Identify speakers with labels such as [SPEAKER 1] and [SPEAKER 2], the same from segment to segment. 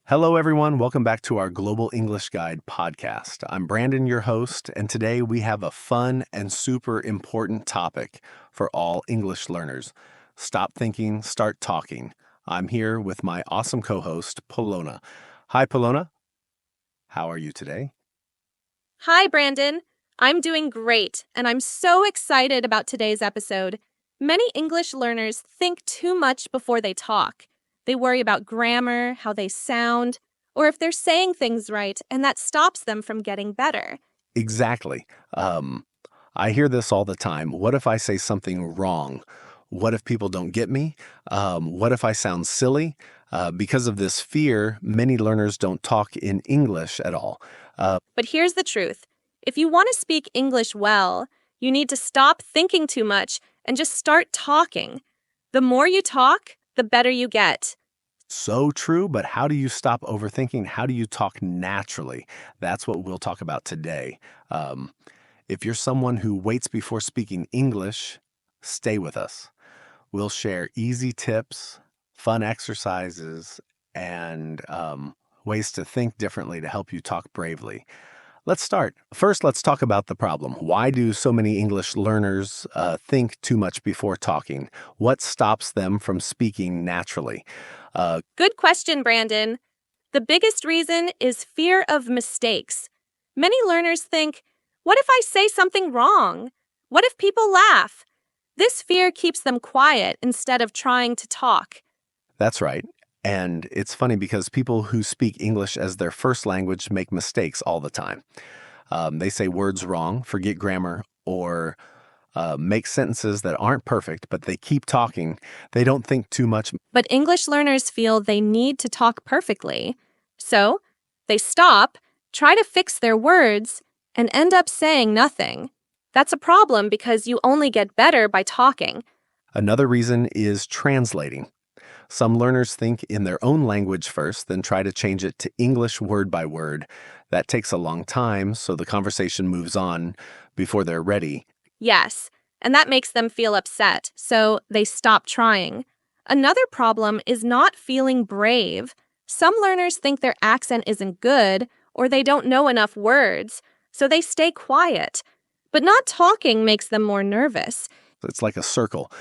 [SPEAKER 1] Hello, everyone. Welcome back to our Global English Guide podcast. I'm Brandon, your host, and today we have a fun and super important topic for all English learners. Stop thinking, start talking. I'm here with my awesome co host, Polona. Hi, Polona. How are you today?
[SPEAKER 2] Hi, Brandon. I'm doing great, and I'm so excited about today's episode. Many English learners think too much before they talk. They worry about grammar, how they sound, or if they're saying things right, and that stops them from getting better.
[SPEAKER 1] Exactly. Um, I hear this all the time. What if I say something wrong? What if people don't get me? What if I sound silly? Because of this fear, many learners don't talk in English at all.
[SPEAKER 2] But here's the truth. If you want to speak English well, you need to stop thinking too much and just start talking. The more you talk, the better you get.
[SPEAKER 1] So true, but how do you stop overthinking? How do you talk naturally? That's what we'll talk about today. Um, if you're someone who waits before speaking English, stay with us. We'll share easy tips, fun exercises, and ways to think differently to help you talk bravely. Let's start. First, let's talk about the problem. Why do so many English learners think too much before talking? What stops them from speaking naturally?
[SPEAKER 2] Good question, Brandon. The biggest reason is fear of mistakes. Many learners think, what if I say something wrong? What if people laugh? This fear keeps them quiet instead of trying to talk.
[SPEAKER 1] That's right. And it's funny because people who speak English as their first language make mistakes all the time. They say words wrong, forget grammar, or make sentences that aren't perfect, but they keep talking. They don't think too much.
[SPEAKER 2] But English learners feel they need to talk perfectly. So they stop, try to fix their words, and end up saying nothing. That's a problem because you only get better by talking.
[SPEAKER 1] Another reason is translating. Some learners think in their own language first, then try to change it to English word by word. That takes a long time, so the conversation moves on before they're ready.
[SPEAKER 2] Yes, and that makes them feel upset, so they stop trying. Another problem is not feeling brave. Some learners think their accent isn't good or they don't know enough words, so they stay quiet. But not talking makes them more nervous.
[SPEAKER 1] It's like a circle.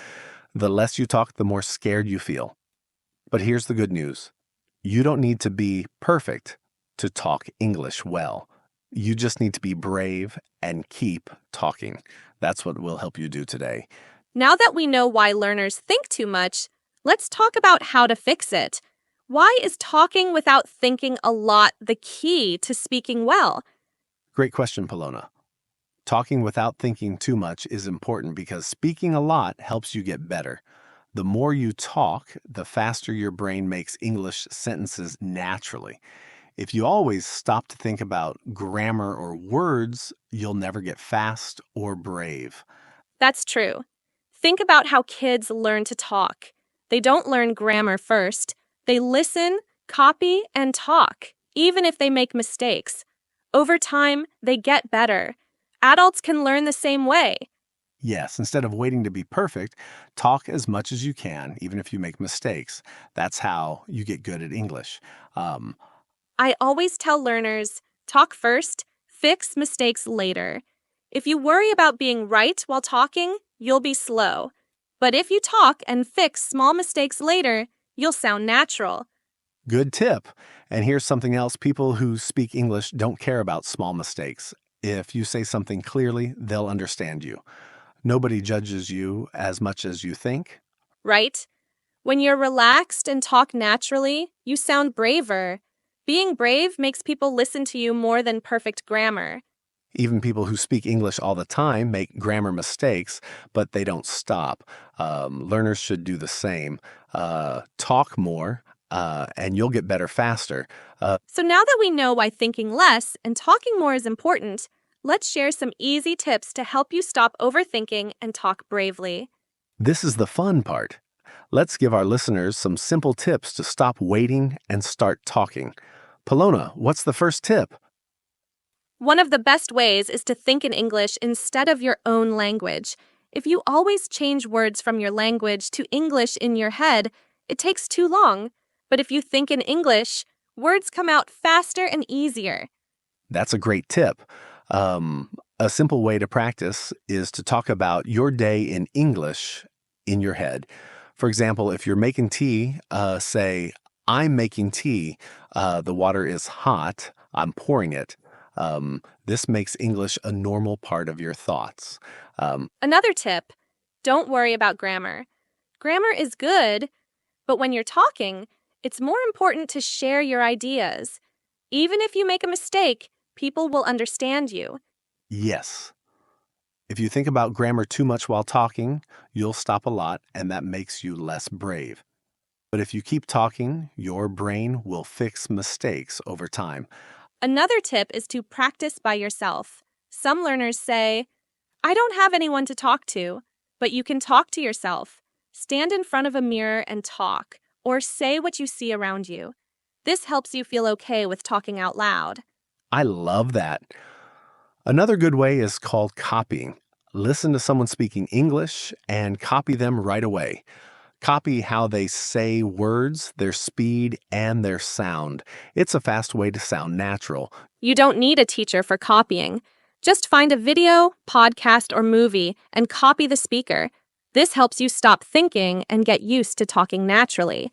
[SPEAKER 1] The less you talk, the more scared you feel. But here's the good news. You don't need to be perfect to talk English well. You just need to be brave and keep talking. That's what we'll help you do today.
[SPEAKER 2] Now that we know why learners think too much, let's talk about how to fix it. Why is talking without thinking a lot the key to speaking well?
[SPEAKER 1] Great question, Polona. Talking without thinking too much is important because speaking a lot helps you get better. The more you talk, the faster your brain makes English sentences naturally. If you always stop to think about grammar or words, you'll never get fast or brave.
[SPEAKER 2] That's true. Think about how kids learn to talk. They don't learn grammar first. They listen, copy, and talk, even if they make mistakes. Over time, they get better. Adults can learn the same way.
[SPEAKER 1] Yes, instead of waiting to be perfect, talk as much as you can, even if you make mistakes. That's how you get good at English. Um,
[SPEAKER 2] I always tell learners, talk first, fix mistakes later. If you worry about being right while talking, you'll be slow. But if you talk and fix small mistakes later, you'll sound natural.
[SPEAKER 1] Good tip. And here's something else. People who speak English don't care about small mistakes. If you say something clearly, they'll understand you. Nobody judges you as much as you think.
[SPEAKER 2] Right? When you're relaxed and talk naturally, you sound braver. Being brave makes people listen to you more than perfect grammar.
[SPEAKER 1] Even people who speak English all the time make grammar mistakes, but they don't stop. Learners should do the same. Talk more, and you'll get better faster.
[SPEAKER 2] So now that we know why thinking less and talking more is important, let's share some easy tips to help you stop overthinking and talk bravely.
[SPEAKER 1] This is the fun part. Let's give our listeners some simple tips to stop waiting and start talking. Polona, what's the first tip?
[SPEAKER 2] One of the best ways is to think in English instead of your own language. If you always change words from your language to English in your head, it takes too long. But if you think in English, Words come out faster and easier.
[SPEAKER 1] That's a great tip. A simple way to practice is to talk about your day in English in your head. For example, if you're making tea, say, I'm making tea. The water is hot. I'm pouring it. This makes English a normal part of your thoughts.
[SPEAKER 2] Another tip, don't worry about grammar. Grammar is good, but when you're talking, it's more important to share your ideas. Even if you make a mistake, people will understand you.
[SPEAKER 1] Yes. If you think about grammar too much while talking, you'll stop a lot, and that makes you less brave. But if you keep talking, your brain will fix mistakes over time.
[SPEAKER 2] Another tip is to practice by yourself. Some learners say, I don't have anyone to talk to, but you can talk to yourself. Stand in front of a mirror and talk, or say what you see around you. This helps you feel okay with talking out loud.
[SPEAKER 1] I love that. Another good way is called copying. Listen to someone speaking English and copy them right away. Copy how they say words, their speed, and their sound. It's a fast way to sound natural.
[SPEAKER 2] You don't need a teacher for copying. Just find a video, podcast, or movie and copy the speaker. This helps you stop thinking and get used to talking naturally.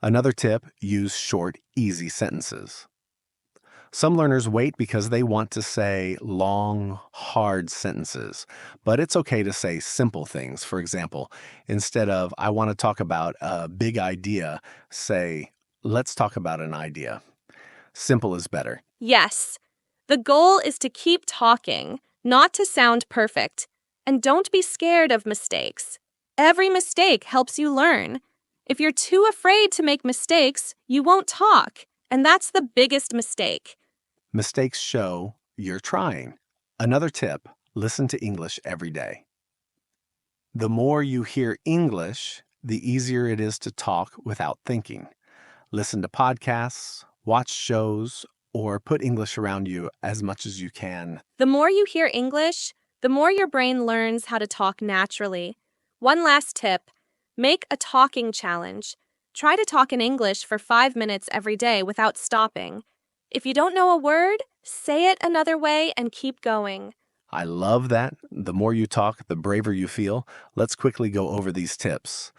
[SPEAKER 1] Another tip, use short, easy sentences. Some learners wait because they want to say long, hard sentences, but it's okay to say simple things. For example, instead of, I want to talk about a big idea, say, let's talk about an idea. Simple is better.
[SPEAKER 2] Yes, the goal is to keep talking, not to sound perfect. And don't be scared of mistakes. Every mistake helps you learn. If you're too afraid to make mistakes, you won't talk. And that's the biggest mistake.
[SPEAKER 1] Mistakes show you're trying. Another tip, listen to English every day. The more you hear English, the easier it is to talk without thinking. Listen to podcasts, watch shows, or put English around you as much as you can.
[SPEAKER 2] The more you hear English, the more your brain learns how to talk naturally. One last tip, make a talking challenge. Try to talk in English for 5 minutes every day without stopping. If you don't know a word, say it another way and keep going.
[SPEAKER 1] I love that. The more you talk, the braver you feel. Let's quickly go over these tips.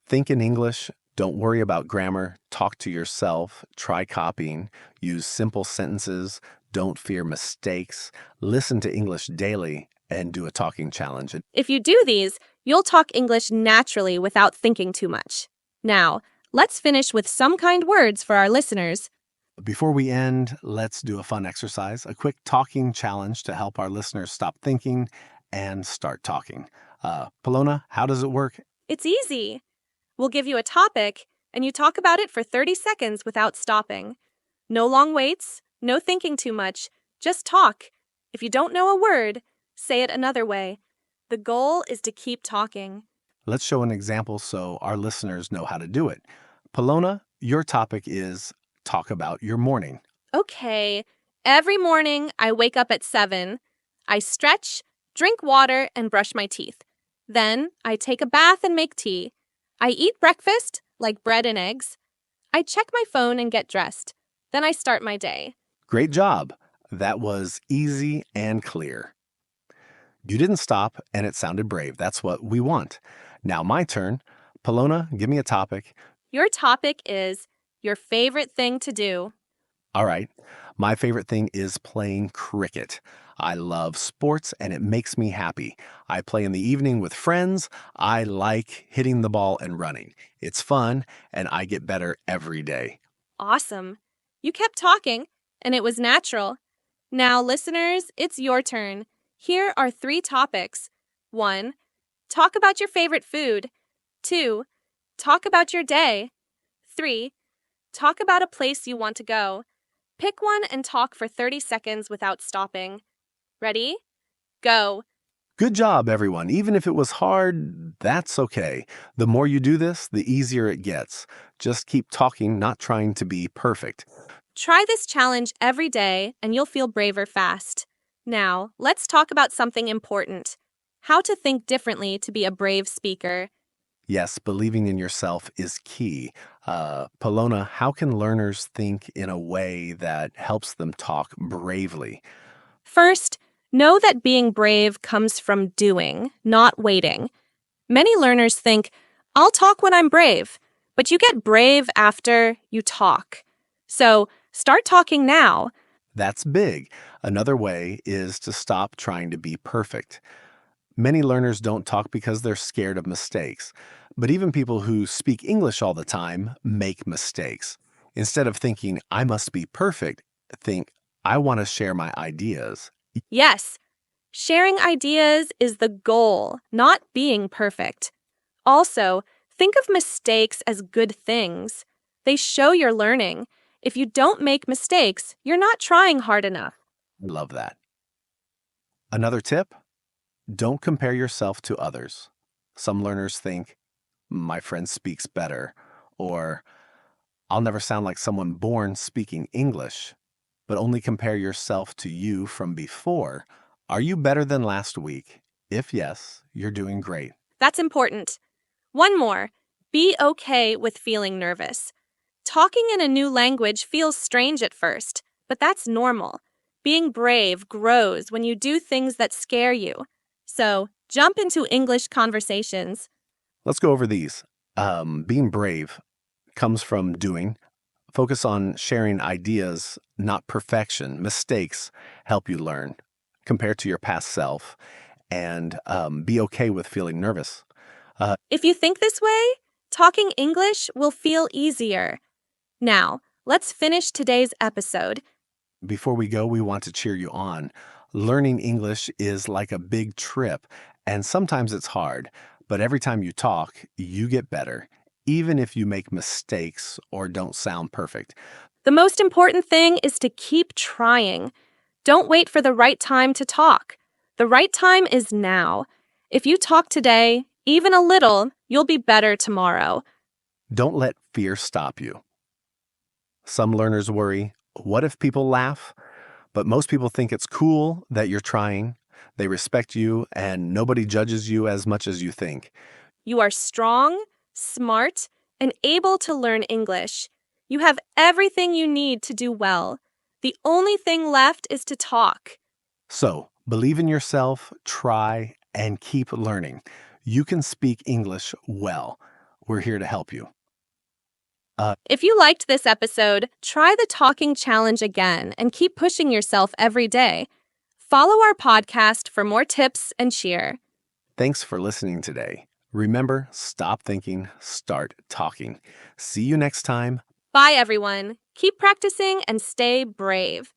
[SPEAKER 1] Think in English. Don't worry about grammar. Talk to yourself. Try copying. Use simple sentences. Don't fear mistakes. Listen to English daily and do a talking challenge.
[SPEAKER 2] If you do these, you'll talk English naturally without thinking too much. Now, let's finish with some kind words for our listeners.
[SPEAKER 1] Before we end, let's do a fun exercise, a quick talking challenge to help our listeners stop thinking and start talking. Polona, how does it work?
[SPEAKER 2] It's easy. We'll give you a topic, and you talk about it for 30 seconds without stopping. No long waits, no thinking too much, just talk. If you don't know a word, say it another way. The goal is to keep talking.
[SPEAKER 1] Let's show an example so our listeners know how to do it. Polona, your topic is talk about your morning.
[SPEAKER 2] Okay, every morning I wake up at 7. I stretch, drink water, and brush my teeth. Then I take a bath and make tea. I eat breakfast, like bread and eggs. I check my phone and get dressed. Then I start my day.
[SPEAKER 1] Great job. That was easy and clear. You didn't stop, and it sounded brave. That's what we want. Now my turn. Polona, give me a topic.
[SPEAKER 2] Your topic is your favorite thing to do.
[SPEAKER 1] All right. My favorite thing is playing cricket. I love sports and it makes me happy. I play in the evening with friends. I like hitting the ball and running. It's fun and I get better every day.
[SPEAKER 2] Awesome. You kept talking, and it was natural. Now, listeners, it's your turn. Here are 3 topics. 1. Talk about your favorite food. 2. Talk about your day. 3. Talk about a place you want to go. Pick one and talk for 30 seconds without stopping. Ready? Go.
[SPEAKER 1] Good job, everyone. Even if it was hard, that's okay. The more you do this, the easier it gets. Just keep talking, not trying to be perfect.
[SPEAKER 2] Try this challenge every day and you'll feel braver fast. Now, let's talk about something important. How to think differently to be a brave speaker.
[SPEAKER 1] Yes, believing in yourself is key. Polona, how can learners think in a way that helps them talk bravely?
[SPEAKER 2] First, know that being brave comes from doing, not waiting. Many learners think, I'll talk when I'm brave, but you get brave after you talk. So start talking now.
[SPEAKER 1] That's big. Another way is to stop trying to be perfect. Many learners don't talk because they're scared of mistakes. But even people who speak English all the time make mistakes. Instead of thinking, I must be perfect, think, I want to share my ideas.
[SPEAKER 2] Yes, sharing ideas is the goal, not being perfect. Also, think of mistakes as good things. They show you're learning. If you don't make mistakes, you're not trying hard enough.
[SPEAKER 1] I love that. Another tip, don't compare yourself to others. Some learners think, my friend speaks better, or I'll never sound like someone born speaking English, but only compare yourself to you from before. Are you better than last week? If yes, you're doing great.
[SPEAKER 2] That's important. One more. Be okay with feeling nervous. Talking in a new language feels strange at first, but that's normal. Being brave grows when you do things that scare you. So, jump into English conversations.
[SPEAKER 1] Let's go over these. Being brave comes from doing. Focus on sharing ideas, not perfection. Mistakes help you learn. Compare to your past self and be okay with feeling nervous.
[SPEAKER 2] If you think this way, talking English will feel easier. Now, let's finish today's episode.
[SPEAKER 1] Before we go, we want to cheer you on. Learning English is like a big trip, and sometimes it's hard, but every time you talk, you get better, even if you make mistakes or don't sound perfect.
[SPEAKER 2] The most important thing is to keep trying. Don't wait for the right time to talk. The right time is now. If you talk today, even a little, you'll be better tomorrow.
[SPEAKER 1] Don't let fear stop you. Some learners worry, what if people laugh? But most people think it's cool that you're trying. They respect you, and nobody judges you as much as you think.
[SPEAKER 2] You are strong, smart, and able to learn English. You have everything you need to do well. The only thing left is to talk.
[SPEAKER 1] So, believe in yourself, try, and keep learning. You can speak English well. We're here to help you.
[SPEAKER 2] If you liked this episode, try the talking challenge again and keep pushing yourself every day. Follow our podcast for more tips and cheer.
[SPEAKER 1] Thanks for listening today. Remember, stop thinking, start talking. See you next time.
[SPEAKER 2] Bye, everyone. Keep practicing and stay brave.